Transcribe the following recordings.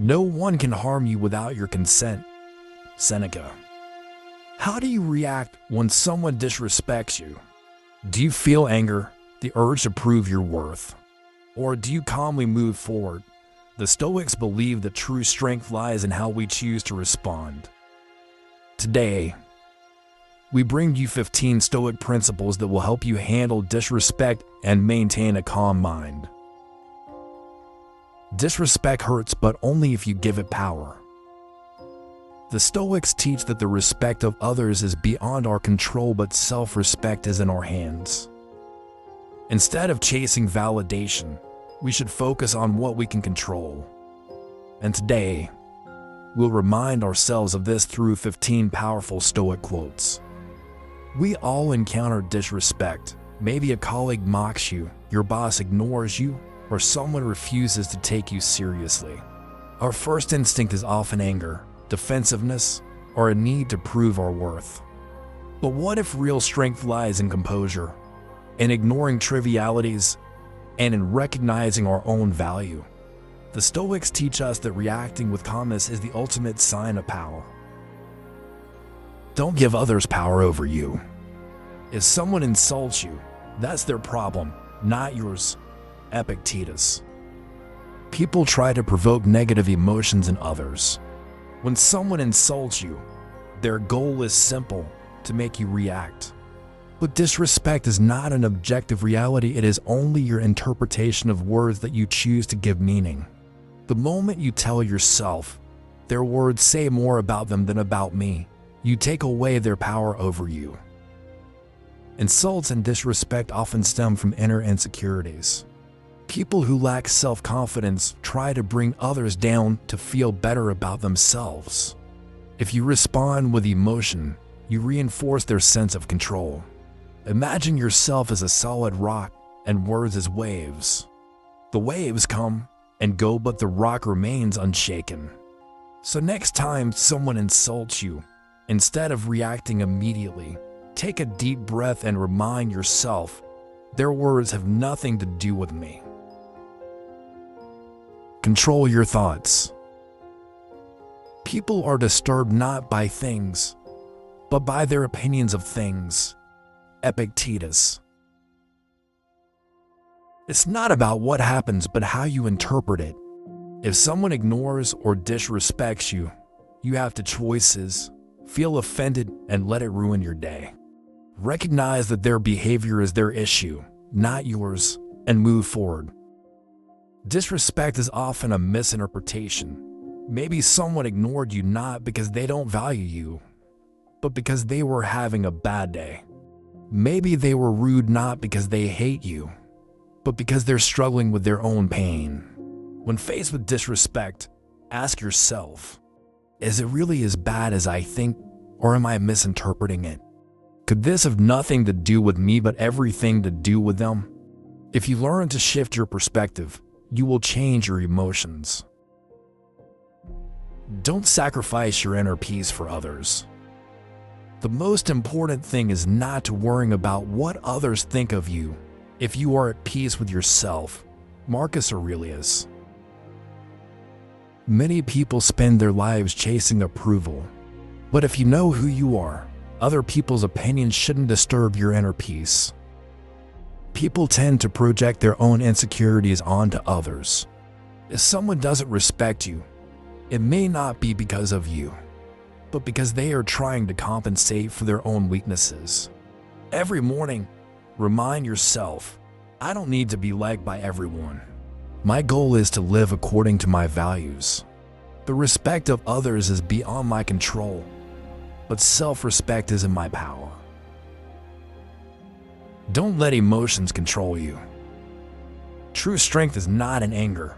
No one can harm you without your consent. Seneca. How do you react when someone disrespects you? Do you feel anger, the urge to prove your worth? Or do you calmly move forward? The Stoics believe that true strength lies in how we choose to respond. Today, we bring you 15 Stoic principles that will help you handle disrespect and maintain a calm mind. Disrespect hurts, but only if you give it power. The Stoics teach that the respect of others is beyond our control, but self-respect is in our hands. Instead of chasing validation, we should focus on what we can control. And today, we'll remind ourselves of this through 15 powerful Stoic quotes. We all encounter disrespect. Maybe a colleague mocks you, your boss ignores you, or someone refuses to take you seriously. Our first instinct is often anger, defensiveness, or a need to prove our worth. But what if real strength lies in composure, in ignoring trivialities, and in recognizing our own value? The Stoics teach us that reacting with calmness is the ultimate sign of power. Don't give others power over you. If someone insults you, that's their problem, not yours. Epictetus. People try to provoke negative emotions in others. When someone insults you, their goal is simple: to make you react. But disrespect is not an objective reality, it is only your interpretation of words that you choose to give meaning. The moment you tell yourself, their words say more about them than about me, you take away their power over you. Insults and disrespect often stem from inner insecurities. People who lack self-confidence try to bring others down to feel better about themselves. If you respond with emotion, you reinforce their sense of control. Imagine yourself as a solid rock and words as waves. The waves come and go, but the rock remains unshaken. So next time someone insults you, instead of reacting immediately, take a deep breath and remind yourself, their words have nothing to do with me. Control your thoughts. People are disturbed not by things, but by their opinions of things. Epictetus. It's not about what happens, but how you interpret it. If someone ignores or disrespects you, you have two choices: feel offended and let it ruin your day. Recognize that their behavior is their issue, not yours, and move forward. Disrespect is often a misinterpretation. Maybe someone ignored you not because they don't value you, but because they were having a bad day. Maybe they were rude not because they hate you, but because they're struggling with their own pain. When faced with disrespect, ask yourself, is it really as bad as I think, or am I misinterpreting it? Could this have nothing to do with me but everything to do with them? If you learn to shift your perspective, you will change your emotions. Don't sacrifice your inner peace for others. The most important thing is not to worry about what others think of you if you are at peace with yourself. Marcus Aurelius. Many people spend their lives chasing approval, but if you know who you are, other people's opinions shouldn't disturb your inner peace. People tend to project their own insecurities onto others. If someone doesn't respect you, it may not be because of you, but because they are trying to compensate for their own weaknesses. Every morning, remind yourself, I don't need to be liked by everyone. My goal is to live according to my values. The respect of others is beyond my control, but self-respect is in my power. Don't let emotions control you. True strength is not in anger,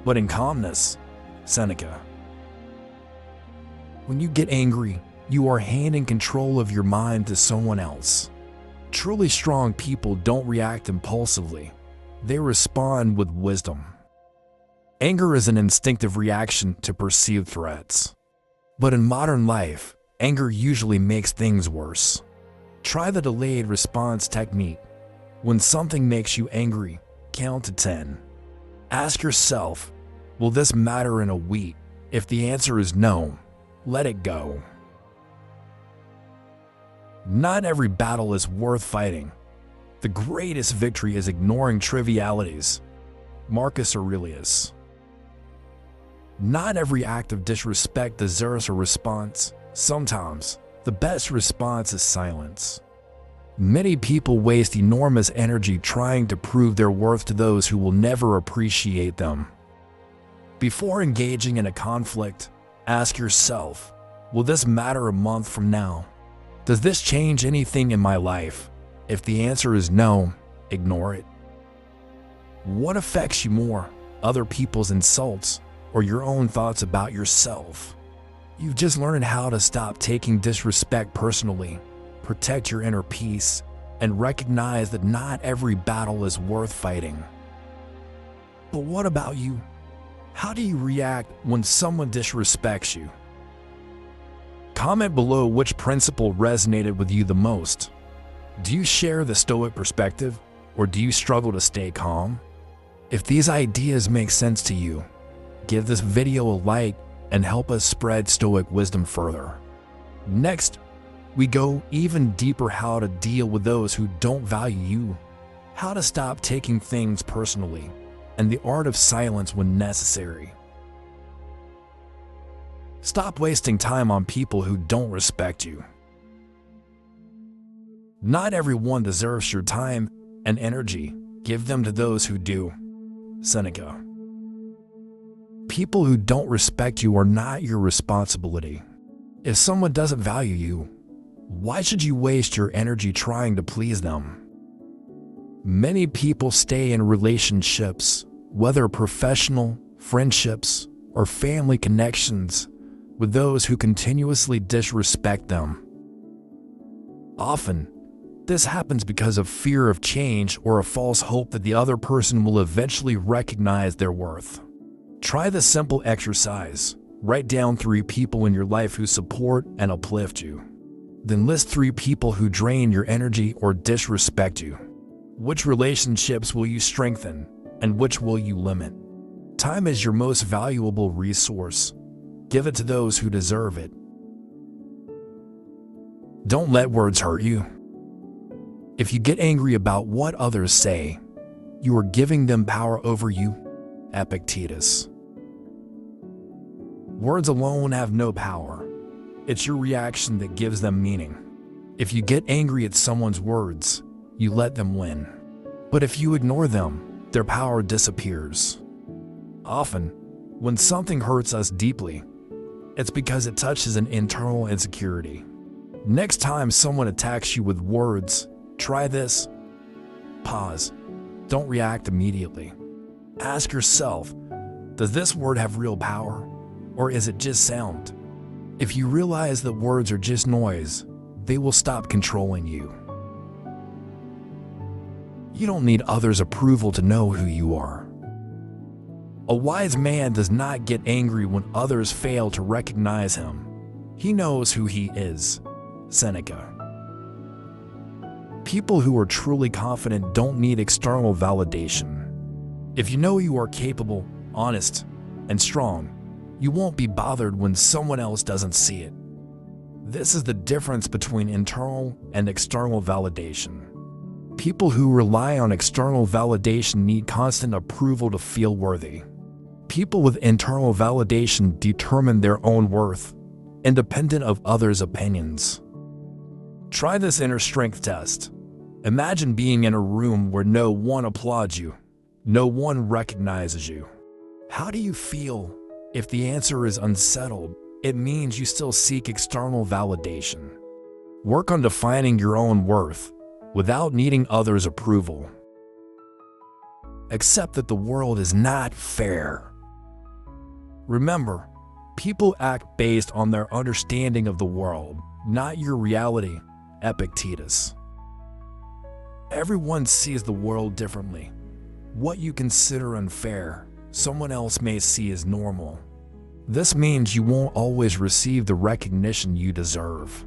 but in calmness. Seneca. When you get angry, you are handing control of your mind to someone else. Truly strong people don't react impulsively. They respond with wisdom. Anger is an instinctive reaction to perceived threats. But in modern life, anger usually makes things worse. Try the delayed response technique. When something makes you angry, count to 10. Ask yourself, Will this matter in a week? If the answer is no, let it go. Not every battle is worth fighting. The greatest victory is ignoring trivialities. Marcus Aurelius. Not every act of disrespect deserves a response. Sometimes, the best response is silence. Many people waste enormous energy trying to prove their worth to those who will never appreciate them. Before engaging in a conflict, ask yourself, will this matter a month from now? Does this change anything in my life? If the answer is no, ignore it. What affects you more, other people's insults or your own thoughts about yourself? You've just learned how to stop taking disrespect personally, protect your inner peace, and recognize that not every battle is worth fighting. But what about you? How do you react when someone disrespects you? Comment below which principle resonated with you the most. Do you share the Stoic perspective, or do you struggle to stay calm? If these ideas make sense to you, give this video a like and help us spread Stoic wisdom further. Next, we go even deeper how to deal with those who don't value you, how to stop taking things personally, and the art of silence when necessary. Stop wasting time on people who don't respect you. Not everyone deserves your time and energy. Give them to those who do. Seneca. People who don't respect you are not your responsibility. If someone doesn't value you, why should you waste your energy trying to please them? Many people stay in relationships, whether professional, friendships, or family connections, with those who continuously disrespect them. Often, this happens because of fear of change or a false hope that the other person will eventually recognize their worth. Try this simple exercise. Write down 3 people in your life who support and uplift you. Then list 3 people who drain your energy or disrespect you. Which relationships will you strengthen, and which will you limit? Time is your most valuable resource. Give it to those who deserve it. Don't let words hurt you. If you get angry about what others say, you are giving them power over you. Epictetus. Words alone have no power. It's your reaction that gives them meaning. If you get angry at someone's words, you let them win. But if you ignore them, their power disappears. Often, when something hurts us deeply, it's because it touches an internal insecurity. Next time someone attacks you with words, try this. Pause. Don't react immediately. Ask yourself, does this word have real power, or is it just sound? If you realize that words are just noise, they will stop controlling you. You don't need others' approval to know who you are. A wise man does not get angry when others fail to recognize him. He knows who he is. Seneca. People who are truly confident don't need external validation. If you know you are capable, honest, and strong, you won't be bothered when someone else doesn't see it. This is the difference between internal and external validation. People who rely on external validation need constant approval to feel worthy. People with internal validation determine their own worth, independent of others' opinions. Try this inner strength test. Imagine being in a room where no one applauds you, no one recognizes you. How do you feel? If the answer is unsettled, it means you still seek external validation. Work on defining your own worth without needing others' approval. Accept that the world is not fair. Remember, people act based on their understanding of the world, not your reality. Epictetus. Everyone sees the world differently. What you consider unfair, someone else may see as normal. This means you won't always receive the recognition you deserve.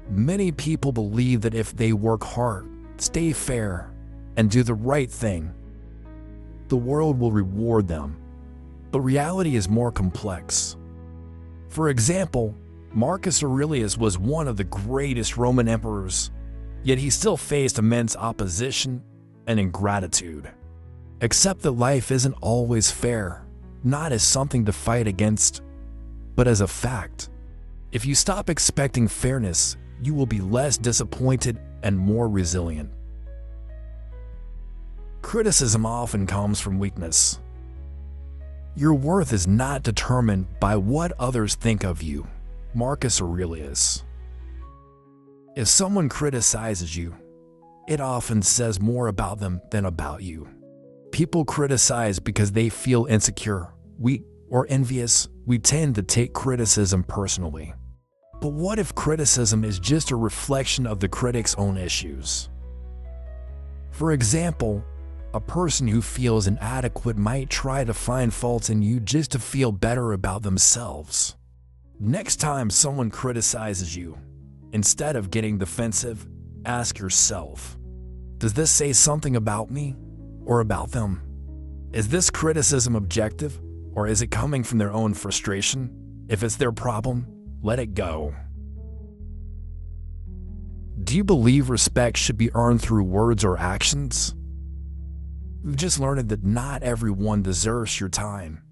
Many people believe that if they work hard, stay fair, and do the right thing, the world will reward them. But reality is more complex. For example, Marcus Aurelius was one of the greatest Roman emperors, yet he still faced immense opposition and ingratitude. Accept that life isn't always fair, not as something to fight against, but as a fact. If you stop expecting fairness, you will be less disappointed and more resilient. Criticism often comes from weakness. Your worth is not determined by what others think of you. Marcus Aurelius. If someone criticizes you, it often says more about them than about you. People criticize because they feel insecure, weak, or envious. We tend to take criticism personally. But what if criticism is just a reflection of the critic's own issues? For example, a person who feels inadequate might try to find faults in you just to feel better about themselves. Next time someone criticizes you, instead of getting defensive, ask yourself, does this say something about me or about them? Is this criticism objective, or is it coming from their own frustration? If it's their problem, let it go. Do you believe respect should be earned through words or actions? We've just learned that not everyone deserves your time.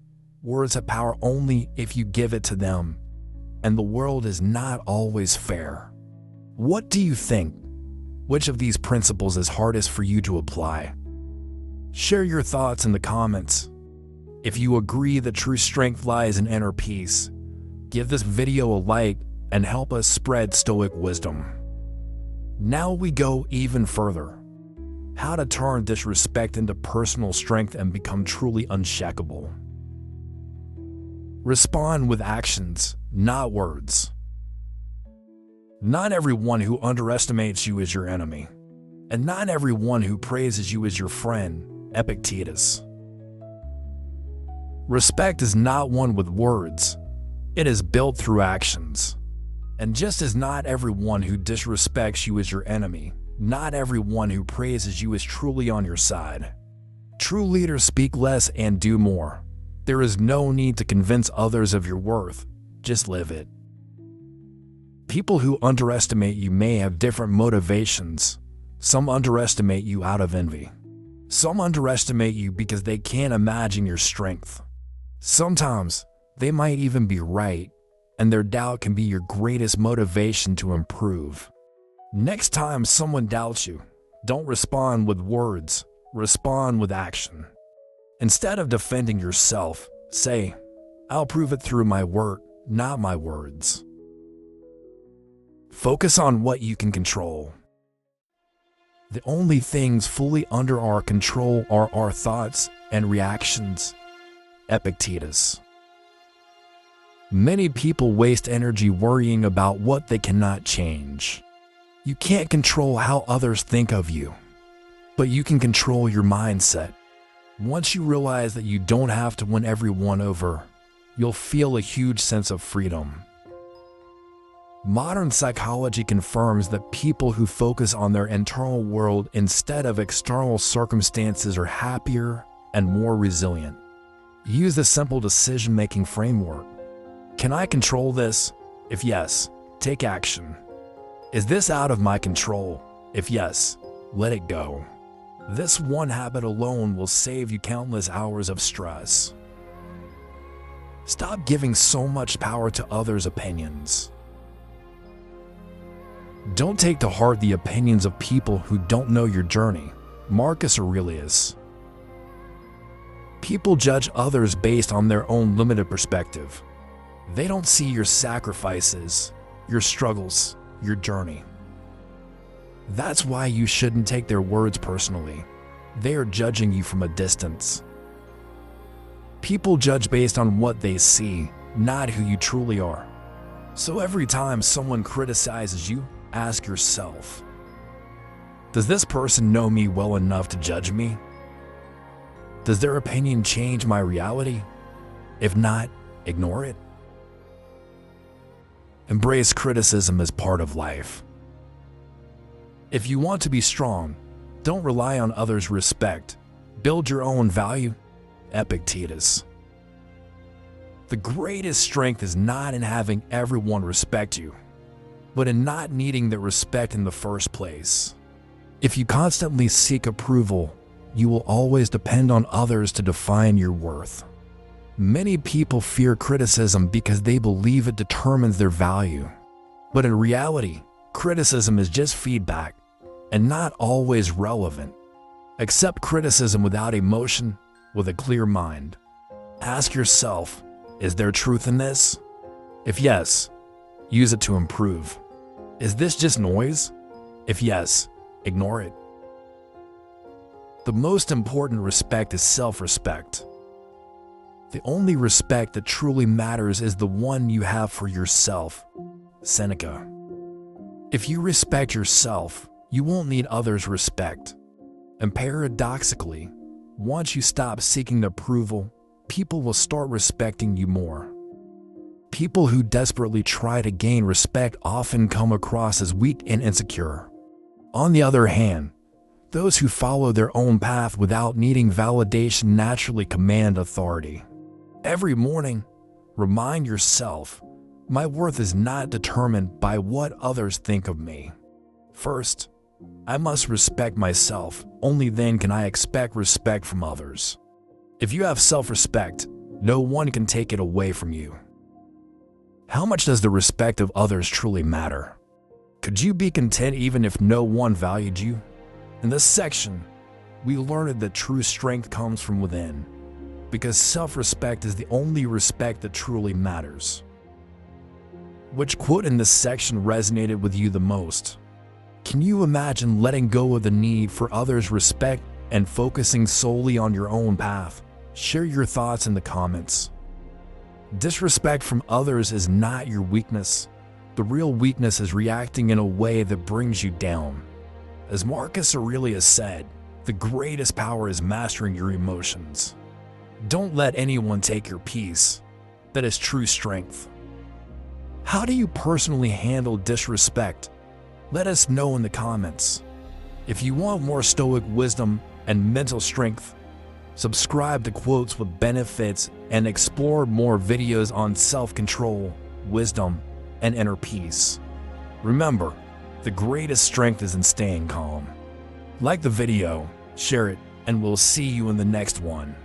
Words have power only if you give it to them, and the world is not always fair. What do you think? Which of these principles is hardest for you to apply? Share your thoughts in the comments. If you agree that true strength lies in inner peace, give this video a like and help us spread Stoic wisdom. Now we go even further. How to turn disrespect into personal strength and become truly unshakable. Respond with actions, not words. Not everyone who underestimates you is your enemy, and not everyone who praises you is your friend. Epictetus. Respect is not won with words, it is built through actions. And just as not everyone who disrespects you is your enemy, not everyone who praises you is truly on your side. True leaders speak less and do more. There is no need to convince others of your worth, just live it. People who underestimate you may have different motivations. Some underestimate you out of envy. Some underestimate you because they can't imagine your strength. Sometimes they might even be right, and their doubt can be your greatest motivation to improve. Next time someone doubts you, don't respond with words, respond with action. Instead of defending yourself, say, I'll prove it through my work, not my words. Focus on what you can control. The only things fully under our control are our thoughts and reactions. Epictetus. Many people waste energy worrying about what they cannot change. You can't control how others think of you, but you can control your mindset. Once you realize that you don't have to win everyone over, you'll feel a huge sense of freedom. Modern psychology confirms that people who focus on their internal world instead of external circumstances are happier and more resilient. Use the simple decision-making framework. Can I control this? If yes, take action. Is this out of my control? If yes, let it go. This one habit alone will save you countless hours of stress. Stop giving so much power to others' opinions. Don't take to heart the opinions of people who don't know your journey. Marcus Aurelius. People judge others based on their own limited perspective. They don't see your sacrifices, your struggles, your journey. That's why you shouldn't take their words personally. They are judging you from a distance. People judge based on what they see, not who you truly are. So every time someone criticizes you, ask yourself, does this person know me well enough to judge me? Does their opinion change my reality? If not, ignore it. Embrace criticism as part of life. If you want to be strong, don't rely on others' respect. Build your own value. Epictetus. The greatest strength is not in having everyone respect you, but in not needing the respect in the first place. If you constantly seek approval, you will always depend on others to define your worth. Many people fear criticism because they believe it determines their value. But in reality, criticism is just feedback and not always relevant. Accept criticism without emotion, with a clear mind. Ask yourself, is there truth in this? If yes, use it to improve. Is this just noise? If yes, ignore it. The most important respect is self-respect. The only respect that truly matters is the one you have for yourself. Seneca. If you respect yourself, you won't need others' respect. And paradoxically, once you stop seeking approval, people will start respecting you more. People who desperately try to gain respect often come across as weak and insecure. On the other hand, those who follow their own path without needing validation naturally command authority. Every morning, remind yourself, my worth is not determined by what others think of me. First, I must respect myself. Only then can I expect respect from others. If you have self-respect, no one can take it away from you. How much does the respect of others truly matter? Could you be content even if no one valued you? In this section, we learned that true strength comes from within, because self-respect is the only respect that truly matters. Which quote in this section resonated with you the most? Can you imagine letting go of the need for others' respect and focusing solely on your own path? Share your thoughts in the comments. Disrespect from others is not your weakness. The real weakness is reacting in a way that brings you down. As Marcus Aurelius said, the greatest power is mastering your emotions. Don't let anyone take your peace. That is true strength. How do you personally handle disrespect? Let us know in the comments. If you want more Stoic wisdom and mental strength, subscribe to Quotes with Benefits and explore more videos on self-control, wisdom, and inner peace. Remember, the greatest strength is in staying calm. Like the video, share it, and we'll see you in the next one.